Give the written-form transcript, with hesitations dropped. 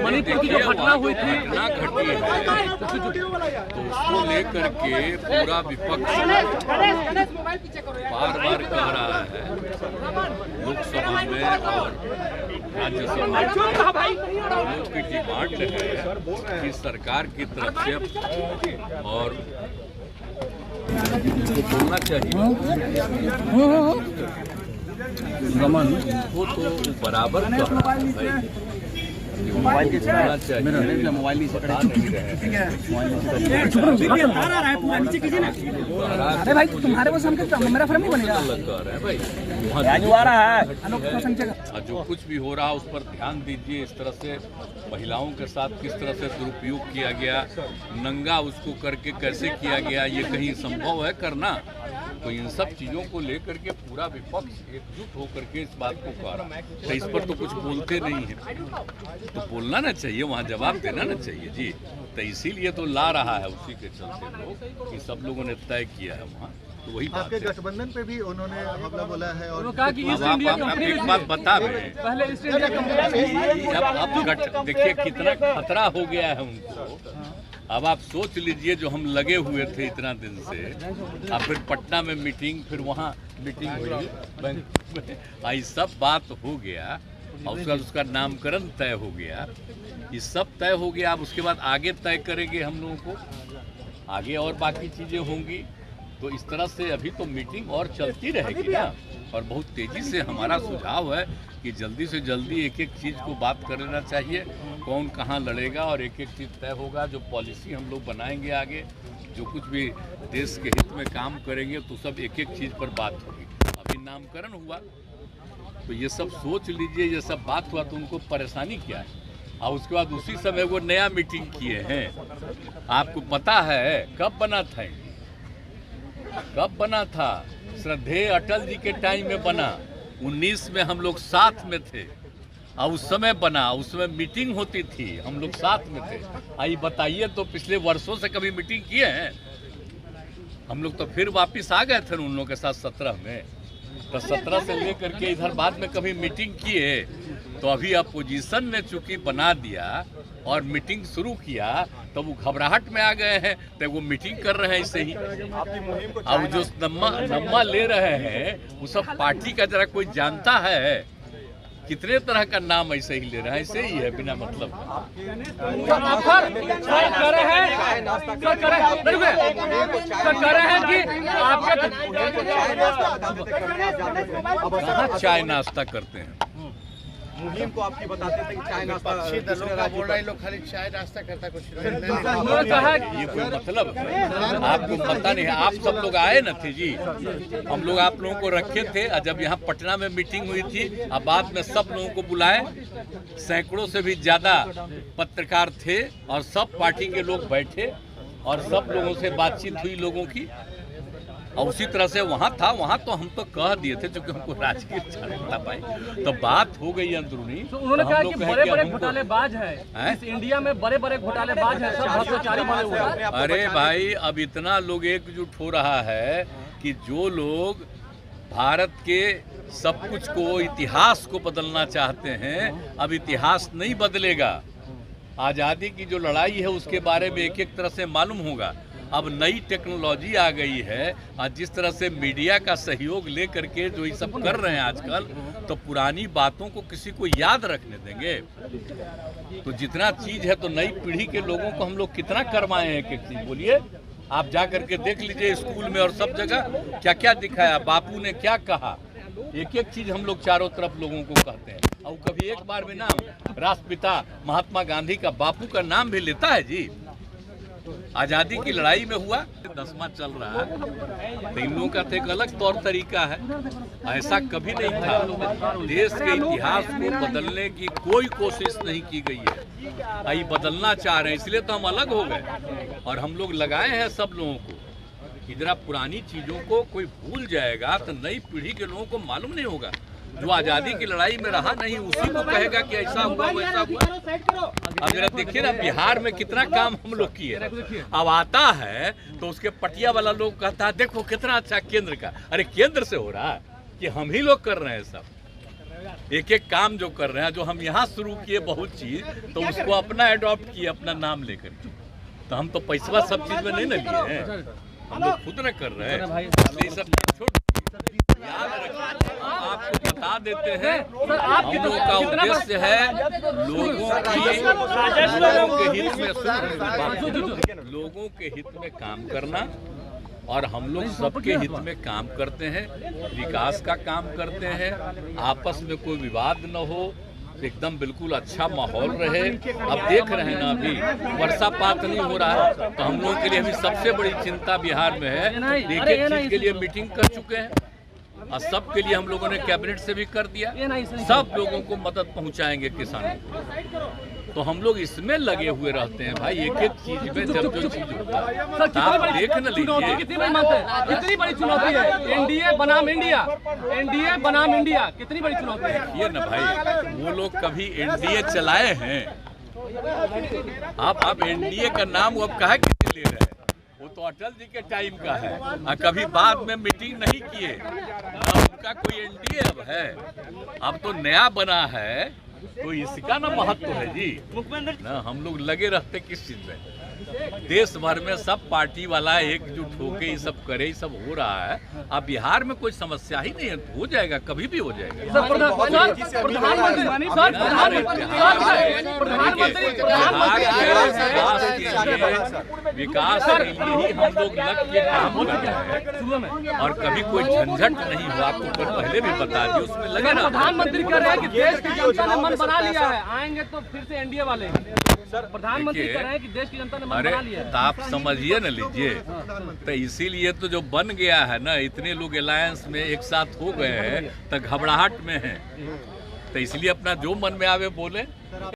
मणिपुर की जो घटना हुई थी, घटना घटी है तो उसको लेकर के पूरा विपक्ष बार बार कह रहा है लोकसभा में और राज्यसभा में लोग की डिमांड है कि सरकार की तरफ से और बोलना चाहिए वो तो बराबर मोबाइल के मोबाइल नहीं पकड़ा नहीं रहे। अरे भाई तुम्हारे पास मेरा फ्रेम नहीं बनेगा जो कुछ भी हो रहा है उस पर ध्यान दीजिए। इस तरह से महिलाओं के साथ किस तरह से दुरुपयोग किया गया, नंगा उसको करके कैसे किया गया, ये कहीं संभव है करना? तो इन सब चीज़ों को लेकर के पूरा विपक्ष एकजुट होकर के इस बात को कह रहा है। तो इस पर तो कुछ बोलते नहीं है, तो बोलना ना चाहिए, वहाँ जवाब देना ना चाहिए जी। तो इसीलिए तो ला रहा है, उसी के चलते लोग कि सब लोगों ने तय किया है वहाँ। तो वही बात है। गठबंधन पे भी उन्होंने हमला बोला है और कहा कि आप एक बात बता रहे अब देखिए कितना खतरा हो गया है उनको। अब आप सोच लीजिए जो हम लगे हुए थे इतना दिन से, अब फिर पटना में मीटिंग, फिर वहाँ मीटिंग हुई, बैंक में सब बात हो गया और उसका नामकरण तय हो गया, ये सब तय हो गया। अब उसके बाद आगे तय करेंगे हम लोगों को, आगे और बाकी चीज़ें होंगी। तो इस तरह से अभी तो मीटिंग और चलती रहेगी ना। और बहुत तेज़ी से हमारा सुझाव है कि जल्दी से जल्दी एक एक चीज़ को बात कर लेना चाहिए, कौन कहाँ लड़ेगा और एक एक चीज़ तय होगा। जो पॉलिसी हम लोग बनाएंगे आगे, जो कुछ भी देश के हित में काम करेंगे, तो सब एक एक चीज़ पर बात होगी। अभी नामकरण हुआ तो ये सब सोच लीजिए, ये सब बात हुआ तो उनको परेशानी क्या है। और उसके बाद उसी समय वो नया मीटिंग किए हैं। आपको पता है कब बना था, कब बना था? श्रद्धेय अटल जी के टाइम में बना, 19 में हम लोग साथ में थे और उस समय बना, उसमें मीटिंग होती थी, हम लोग साथ में थे। आइए बताइए, तो पिछले वर्षों से कभी मीटिंग किए हैं हम लोग? तो फिर वापस आ गए थे उन लोगों के साथ 17 में। तो 17 से लेकर के इधर बाद में कभी मीटिंग किए? तो अभी अपोजिशन ने चूंकि बना दिया और मीटिंग शुरू किया तो वो घबराहट में आ गए हैं, तो वो मीटिंग कर रहे हैं ऐसे ही। अब जो नम्मा ले रहे हैं वो सब पार्टी का जरा कोई जानता है? कितने तरह का नाम ऐसे ही ले रहे हैं, ऐसे ही है बिना मतलब। कहाँ चाय नाश्ता करते हैं? मुहिम को आपकी बताते थे कि चाय नाश्ता बोल रहे लोग खाली चाय नाश्ता करता कुछ ये कोई मतलब आपको पता नहीं है? आप सब लोग आए न थे जी, हम लोग आप लोगों को रखे थे। जब यहाँ पटना में मीटिंग हुई थी, अब बाद में सब लोगों को बुलाए, सैकड़ों से भी ज्यादा पत्रकार थे और सब पार्टी के लोग बैठे और सब लोगों से बातचीत हुई लोगों की। और उसी तरह से वहाँ था, वहाँ तो हम तो कह दिए थे क्योंकि हमको राजकीय अच्छा पाए, तो बात हो गई अंदरूनी। तो उन्होंने कहा कि बड़े-बड़े घोटालेबाज है इस इंडिया में, बड़े-बड़े घोटालेबाज है, सब भ्रष्टाचारी बने हुए हैं। अरे भाई, अब इतना लोग एकजुट हो रहा है कि जो लोग भारत के सब कुछ को, इतिहास को बदलना चाहते हैं, अब इतिहास नहीं बदलेगा। आज़ादी की जो लड़ाई है उसके बारे में एक एक तरह से मालूम होगा। अब नई टेक्नोलॉजी आ गई है और जिस तरह से मीडिया का सहयोग ले करके जो ये सब कर रहे हैं आजकल, तो पुरानी बातों को किसी को याद रखने देंगे? तो जितना चीज़ है तो नई पीढ़ी के लोगों को हम लोग कितना करवाएं एक एक चीज़? बोलिए, आप जा करके देख लीजिए स्कूल में और सब जगह क्या क्या दिखाया, बापू ने क्या कहा, एक एक चीज़ हम लोग चारों तरफ लोगों को कहते हैं। और कभी एक बार भी नाम राष्ट्रपिता महात्मा गांधी का, बापू का नाम भी लेता है जी? आज़ादी की लड़ाई में हुआ 10वां चल रहा है, तो इन लोगों का तो एक अलग तौर तरीका है। ऐसा कभी नहीं था। देश के इतिहास को बदलने की कोई कोशिश नहीं की गई है। आई बदलना चाह रहे हैं, इसलिए तो हम अलग हो गए और हम लोग लगाए हैं सब लोगों को कि जरा पुरानी चीज़ों को कोई भूल जाएगा तो नई पीढ़ी के लोगों को मालूम नहीं होगा। जो आज़ादी की लड़ाई में रहा नहीं, उसी को कहेगा कि ऐसा हुआ वैसा हुआ। अब जरा देखिए ना, बिहार में कितना काम हम लोग किए। अब आता है तो उसके पटिया वाला लोग कहता है देखो कितना अच्छा केंद्र का। अरे केंद्र से हो रहा है कि हम ही लोग कर रहे हैं सब? एक एक काम जो कर रहे हैं, जो हम यहाँ शुरू किए बहुत चीज, तो उसको अपना एडॉप्ट किए अपना नाम लेकर के। तो हम तो पैसा सब चीज में नहीं ना लिए हैं, हम लोग खुद न कर रहे हैं। इसलिए सब चीज छोड़ याद रखिए, आपको बता देते हैं, हम लोगों का उद्देश्य है लोगों के हित में काम करना, और हम लोग सबके हित में काम करते हैं, विकास का काम करते हैं, आपस में कोई विवाद न हो, एकदम बिल्कुल अच्छा माहौल रहे। अब देख रहे हैं ना, अभी वर्षापात नहीं हो रहा है, तो हम लोगों के लिए अभी सबसे बड़ी चिंता बिहार में है। एक एक चीज के लिए मीटिंग कर चुके हैं, और सबके लिए हम लोगों ने कैबिनेट से भी कर दिया, सब लोगों को मदद पहुंचाएंगे किसानों को। तो हम लोग इसमें लगे हुए रहते हैं भाई, एक एक चीज में जब जो चीज होता है आप देख न लीजिए। कितनी बड़ी मानते हैं, कितनी बड़ी चुनौती है एनडीए बनाम इंडिया, एनडीए बनाम इंडिया, कितनी बड़ी चुनौती है। ये ना भाई, वो लोग कभी एनडीए चलाए हैं? आप एनडीए का नाम वो अब काहे के ले रहे हैं? वो तो अटल जी के टाइम का है, और कभी बाद में मीटिंग नहीं किए, उनका कोई एनडीए अब है, अब तो नया बना है, तो इसका ना महत्व है जी ना। हम लोग लगे रहते किस चीज में, देश भर में सब पार्टी वाला एकजुट होके ये सब करे, ये सब हो रहा है। अब बिहार में कोई समस्या ही नहीं है, हो जाएगा, कभी भी हो जाएगा। विकास के लिए हम लोग लग के काम कर रहे हैं, और कभी कोई झंझट नहीं हुआ। आपको पहले भी बता दिया, उसमें लगे ना। प्रधानमंत्री कह रहे हैं कि देश की जनता ने मन बना लिया है, आएंगे तो फिर से एनडीए वाले। प्रधानमंत्री कह रहे हैं कि देश की जनता ने मन बना लिया है। तो आप समझिए न लीजिए, तो इसीलिए तो जो बन गया है ना, इतने लोग अलायंस में एक साथ हो गए हैं, तो घबराहट में है, तो इसलिए अपना जो मन में आवे बोले।